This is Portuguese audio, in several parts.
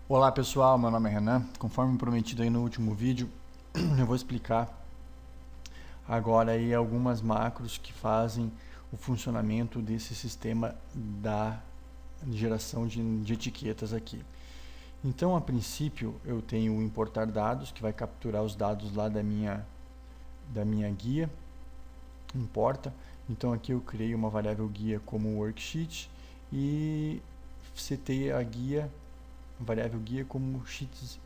Olá pessoal, meu nome é Renan. Conforme prometido aí no último vídeo, eu vou explicar agora aí algumas macros que fazem o funcionamento desse sistema da geração de etiquetas aqui. Então, a princípio, eu tenho o importar dados, que vai capturar os dados lá da minha guia, importa. Então, aqui eu criei uma variável guia como worksheet e setei a guia variável guia como sheets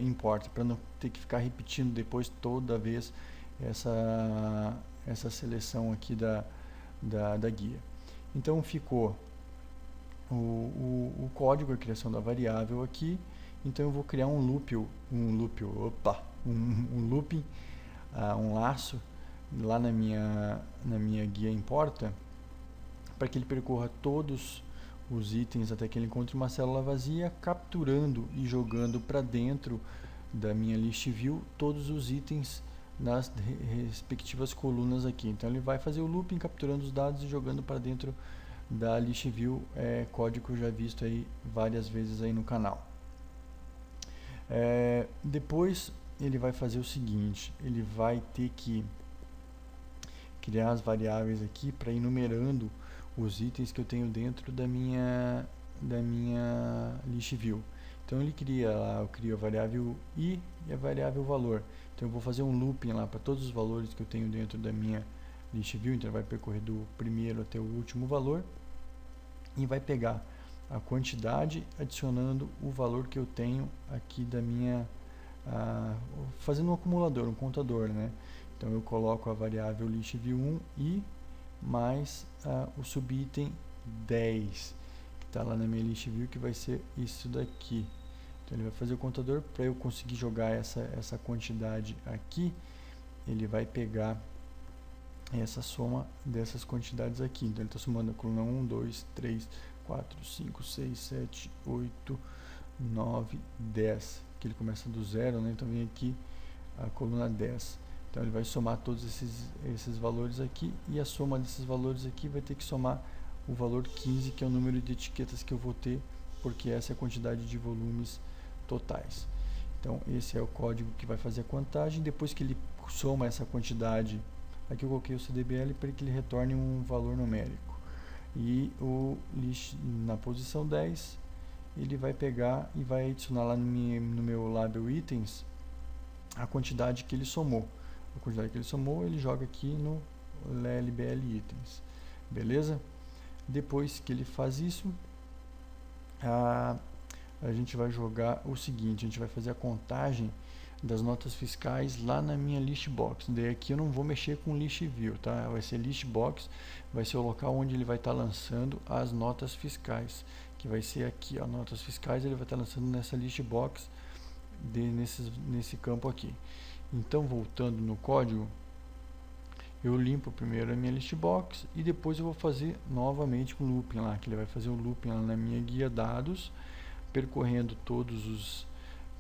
importa, para não ter que ficar repetindo depois toda vez essa seleção aqui da guia. Então ficou o código, a criação da variável aqui. Então eu vou criar um looping, um laço lá na minha guia importa, para que ele percorra todos os itens até que ele encontre uma célula vazia, capturando e jogando para dentro da minha list view todos os itens nas respectivas colunas aqui. Então ele vai fazer o looping capturando os dados e jogando para dentro da list view, código já visto aí várias vezes aí no canal. Depois ele vai fazer o seguinte, ele vai ter que criar as variáveis aqui para ir numerando os itens que eu tenho dentro da minha list view. Então ele cria lá, eu crio a variável i e a variável valor. Então eu vou fazer um looping lá para todos os valores que eu tenho dentro da minha list view. Então ele vai percorrer do primeiro até o último valor e vai pegar a quantidade adicionando o valor que eu tenho aqui da minha fazendo um acumulador, um contador, né? Então eu coloco a variável list view 1 e mais o subitem 10 que está lá na minha list view, que vai ser isso daqui. Então ele vai fazer o contador para eu conseguir jogar essa quantidade aqui. Ele vai pegar essa soma dessas quantidades aqui. Então ele está somando a coluna 1, 2, 3, 4, 5, 6, 7, 8, 9, 10. Que ele começa do zero, né? Então vem aqui a coluna 10. Então ele vai somar todos esses valores aqui, e a soma desses valores aqui vai ter que somar o valor 15, que é o número de etiquetas que eu vou ter, porque essa é a quantidade de volumes totais. Então esse é o código que vai fazer a contagem. Depois que ele soma essa quantidade, aqui eu coloquei o CDBL para que ele retorne um valor numérico. E na posição 10, ele vai pegar e vai adicionar lá no meu label itens a quantidade que ele somou. A quantidade que ele somou, ele joga aqui no LBL itens. Beleza? Depois que ele faz isso, a gente vai jogar o seguinte, a gente vai fazer a contagem das notas fiscais lá na minha list box. Daí aqui eu não vou mexer com list view, tá? Vai ser list box, vai ser o local onde ele vai estar lançando as notas fiscais, que vai ser aqui, ó, notas fiscais, ele vai estar lançando nessa list box nesse campo aqui. Então, voltando no código, eu limpo primeiro a minha list box e depois eu vou fazer novamente um looping lá, que ele vai fazer um looping lá na minha guia dados, percorrendo todos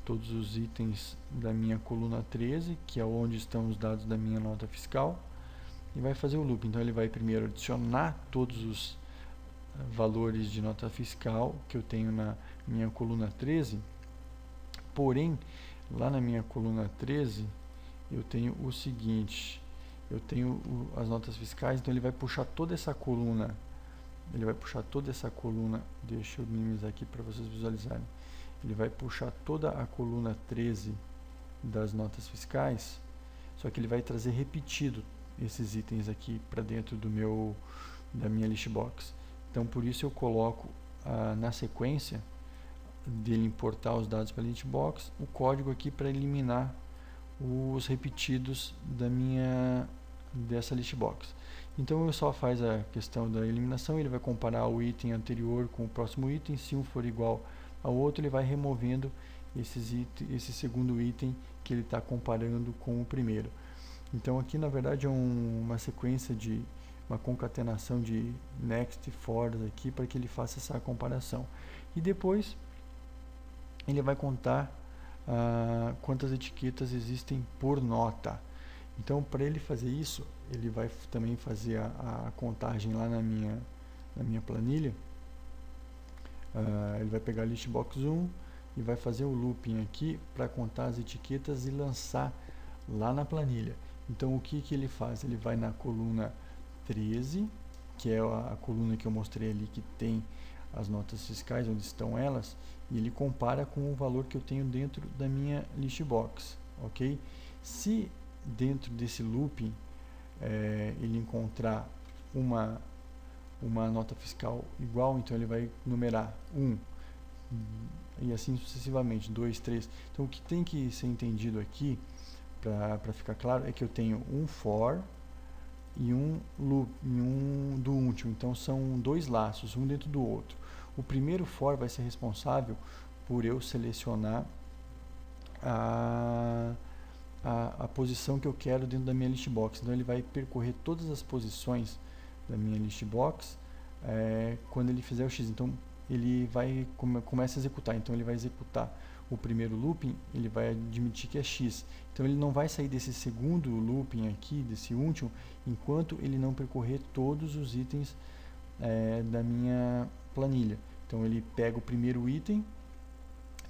os itens da minha coluna 13, que é onde estão os dados da minha nota fiscal, e vai fazer o looping. Então ele vai primeiro adicionar todos os valores de nota fiscal que eu tenho na minha coluna 13, porém lá na minha coluna 13 eu tenho o seguinte, eu tenho as notas fiscais, então ele vai puxar toda essa coluna, deixa eu minimizar aqui para vocês visualizarem, ele vai puxar toda a coluna 13 das notas fiscais, só que ele vai trazer repetido esses itens aqui para dentro da minha list box. Então por isso eu coloco na sequência dele importar os dados para a list box, o código aqui para eliminar os repetidos dessa list box. Então ele só faz a questão da eliminação, ele vai comparar o item anterior com o próximo item, se um for igual ao outro, ele vai removendo esse segundo item que ele está comparando com o primeiro. Então aqui na verdade é uma sequência de uma concatenação de next, for aqui para que ele faça essa comparação. E depois ele vai contar quantas etiquetas existem por nota. Então, para ele fazer isso, ele vai também fazer a contagem lá na minha planilha. Ele vai pegar a listbox 1, e vai fazer o looping aqui para contar as etiquetas e lançar lá na planilha. Então o que ele faz? Ele vai na coluna 13, que é a coluna que eu mostrei ali que tem as notas fiscais, onde estão elas, e ele compara com o valor que eu tenho dentro da minha list box, ok? Se dentro desse looping ele encontrar uma nota fiscal igual, então ele vai numerar 1 e assim sucessivamente, 2, 3. Então o que tem que ser entendido aqui, para ficar claro, é que eu tenho um for e um loop e um do último. Então são dois laços, um dentro do outro. O primeiro for vai ser responsável por eu selecionar a posição que eu quero dentro da minha list box. Então ele vai percorrer todas as posições da minha list box quando ele fizer o X. Então ele vai começa a executar. Então ele vai executar o primeiro looping, ele vai admitir que é X. Então ele não vai sair desse segundo looping aqui, desse último, enquanto ele não percorrer todos os itens da minha planilha. Então ele pega o primeiro item,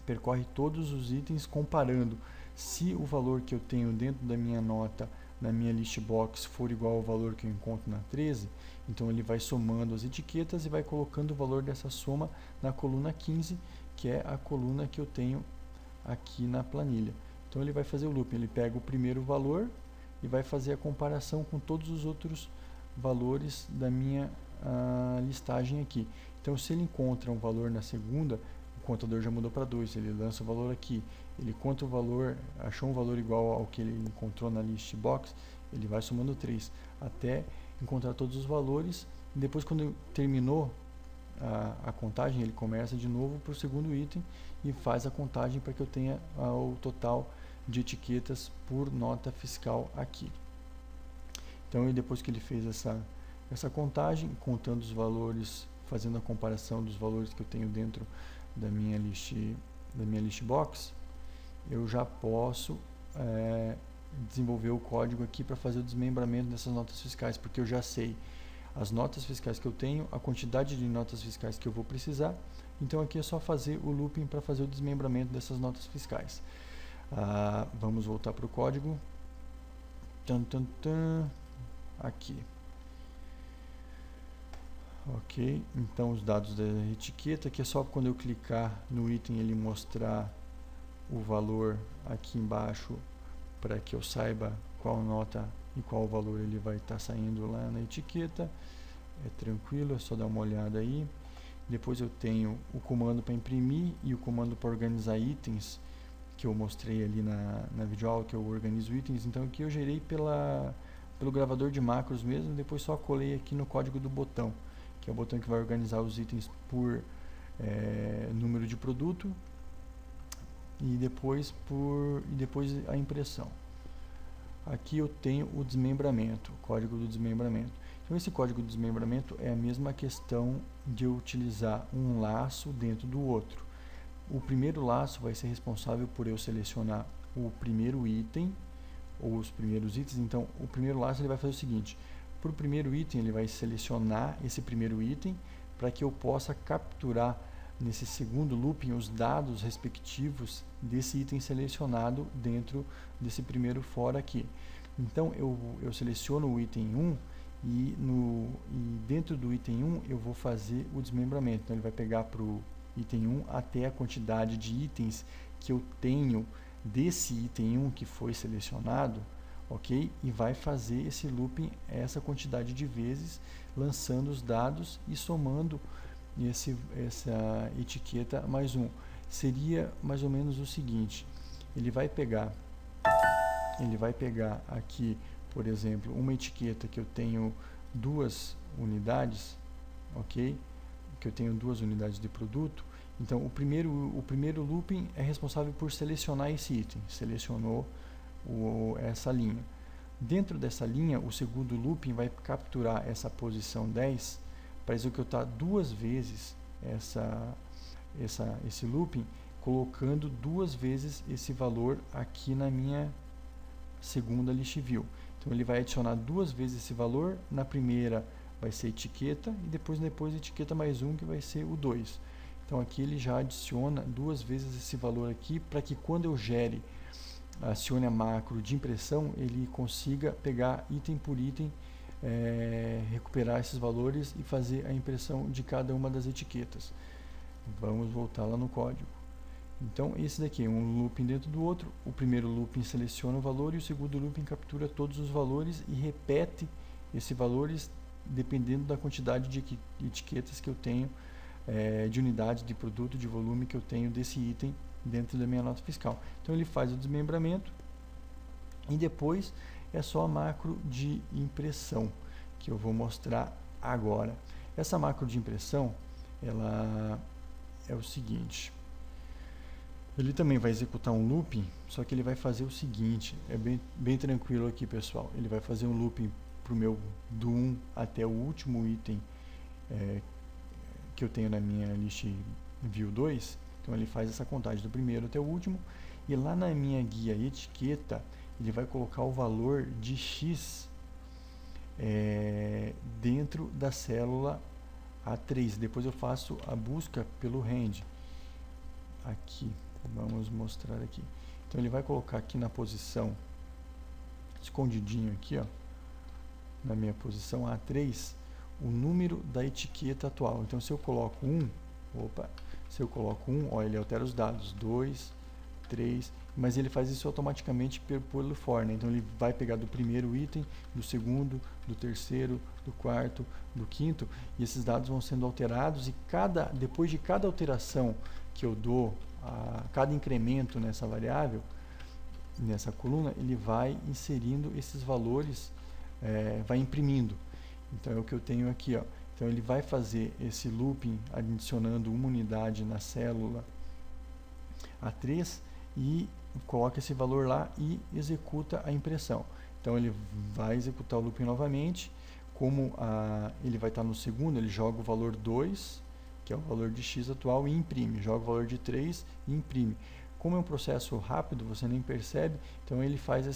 percorre todos os itens comparando. Se o valor que eu tenho dentro da minha nota, na minha list box, for igual ao valor que eu encontro na 13, então ele vai somando as etiquetas e vai colocando o valor dessa soma na coluna 15, que é a coluna que eu tenho aqui na planilha. Então ele vai fazer o looping, ele pega o primeiro valor e vai fazer a comparação com todos os outros valores da minha listagem aqui. Então se ele encontra um valor na segunda, o contador já mudou para 2, ele lança o valor aqui, ele conta o valor, achou um valor igual ao que ele encontrou na list box, ele vai somando 3, até encontrar todos os valores, e depois quando terminou a contagem, ele começa de novo para o segundo item e faz a contagem para que eu tenha o total de etiquetas por nota fiscal aqui. Então depois que ele fez essa contagem, contando os valores, fazendo a comparação dos valores que eu tenho dentro da minha list box, eu já posso desenvolver o código aqui para fazer o desmembramento dessas notas fiscais, porque eu já sei as notas fiscais que eu tenho, a quantidade de notas fiscais que eu vou precisar. Então aqui é só fazer o looping para fazer o desmembramento dessas notas fiscais. Vamos voltar para o código. Aqui. Ok, então os dados da etiqueta, que é só quando eu clicar no item ele mostrar o valor aqui embaixo para que eu saiba qual nota e qual valor ele vai estar saindo lá na etiqueta. É tranquilo, é só dar uma olhada aí. Depois eu tenho o comando para imprimir e o comando para organizar itens, que eu mostrei ali na videoaula, que eu organizo itens. Então aqui eu gerei pelo gravador de macros mesmo, depois só colei aqui no código do botão, que é o botão que vai organizar os itens por número de produto e depois a impressão. Aqui eu tenho o desmembramento, o código do desmembramento. Então esse código do desmembramento é a mesma questão de eu utilizar um laço dentro do outro. O primeiro laço vai ser responsável por eu selecionar o primeiro item, ou os primeiros itens. Então o primeiro laço ele vai fazer o seguinte: para o primeiro item ele vai selecionar esse primeiro item para que eu possa capturar nesse segundo looping os dados respectivos desse item selecionado dentro desse primeiro for aqui. Então eu seleciono o item 1 e dentro do item 1 eu vou fazer o desmembramento. Então ele vai pegar para o item 1 até a quantidade de itens que eu tenho desse item 1 que foi selecionado, ok? E vai fazer esse looping essa quantidade de vezes, lançando os dados e somando essa etiqueta mais 1. Seria mais ou menos o seguinte: ele vai pegar aqui, por exemplo, uma etiqueta que eu tenho 2 unidades, ok? Que eu tenho 2 unidades de produto. Então o primeiro looping é responsável por selecionar esse item, selecionou essa linha. Dentro dessa linha, o segundo looping vai capturar essa posição 10 para executar 2 vezes esse looping, colocando 2 vezes esse valor aqui na minha segunda list view. Então ele vai adicionar 2 vezes esse valor. Na primeira vai ser etiqueta e depois etiqueta mais 1, que vai ser o 2. Então aqui ele já adiciona 2 vezes esse valor aqui, para que quando eu acione a macro de impressão, ele consiga pegar item por item, recuperar esses valores e fazer a impressão de cada uma das etiquetas. Vamos voltar lá no código. Então esse daqui é um looping dentro do outro. O primeiro looping seleciona o valor e o segundo looping captura todos os valores e repete esses valores dependendo da quantidade de etiquetas que eu tenho, de unidade de produto, de volume que eu tenho desse item dentro da minha nota fiscal. Então ele faz o desmembramento e depois é só a macro de impressão que eu vou mostrar agora. Essa macro de impressão, ela é o seguinte: ele também vai executar um looping, só que ele vai fazer o seguinte, é bem tranquilo aqui, pessoal. Ele vai fazer um looping pro meu do 1 até o último item que eu tenho na minha list view 2. Então ele faz essa contagem do primeiro até o último, e lá na minha guia etiqueta ele vai colocar o valor de X dentro da célula A3. Depois eu faço a busca pelo rand. Aqui, vamos mostrar aqui. Então ele vai colocar aqui na posição, escondidinho aqui, ó, na minha posição A3, o número da etiqueta atual. Então se eu coloco 1, se eu coloco 1, ó, ele altera os dados, 2, 3, mas ele faz isso automaticamente pelo for, né? Então ele vai pegar do primeiro item, do segundo, do terceiro, do quarto, do quinto, e esses dados vão sendo alterados, e depois de cada alteração que eu dou, cada incremento nessa variável, nessa coluna, ele vai inserindo esses valores, vai imprimindo. Então é o que eu tenho aqui, ó. Então ele vai fazer esse looping adicionando uma unidade na célula A3 e coloca esse valor lá e executa a impressão. Então ele vai executar o looping novamente. Como ele vai estar no segundo, ele joga o valor 2, que é o valor de X atual, e imprime. Joga o valor de 3 e imprime. Como é um processo rápido, você nem percebe, então ele faz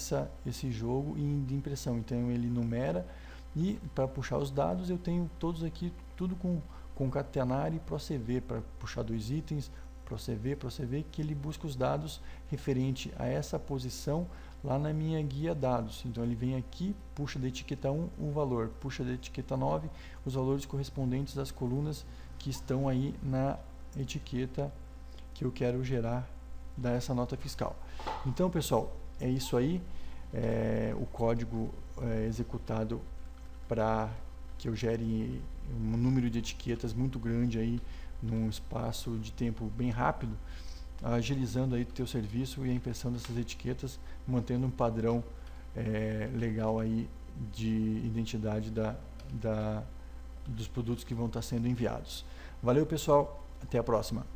esse jogo de impressão. Então ele numera, e para puxar os dados eu tenho todos aqui, tudo com concatenar e ProCV, para puxar 2 itens, ProCV, que ele busca os dados referente a essa posição lá na minha guia dados. Então ele vem aqui, puxa da etiqueta 1 o valor, puxa da etiqueta 9 os valores correspondentes às colunas que estão aí na etiqueta que eu quero gerar dessa nota fiscal. Então, pessoal, é isso aí. O código executado para que eu gere um número de etiquetas muito grande aí num espaço de tempo bem rápido, agilizando aí o teu serviço e a impressão dessas etiquetas, mantendo um padrão legal aí de identidade dos produtos que vão estar sendo enviados. Valeu, pessoal, até a próxima.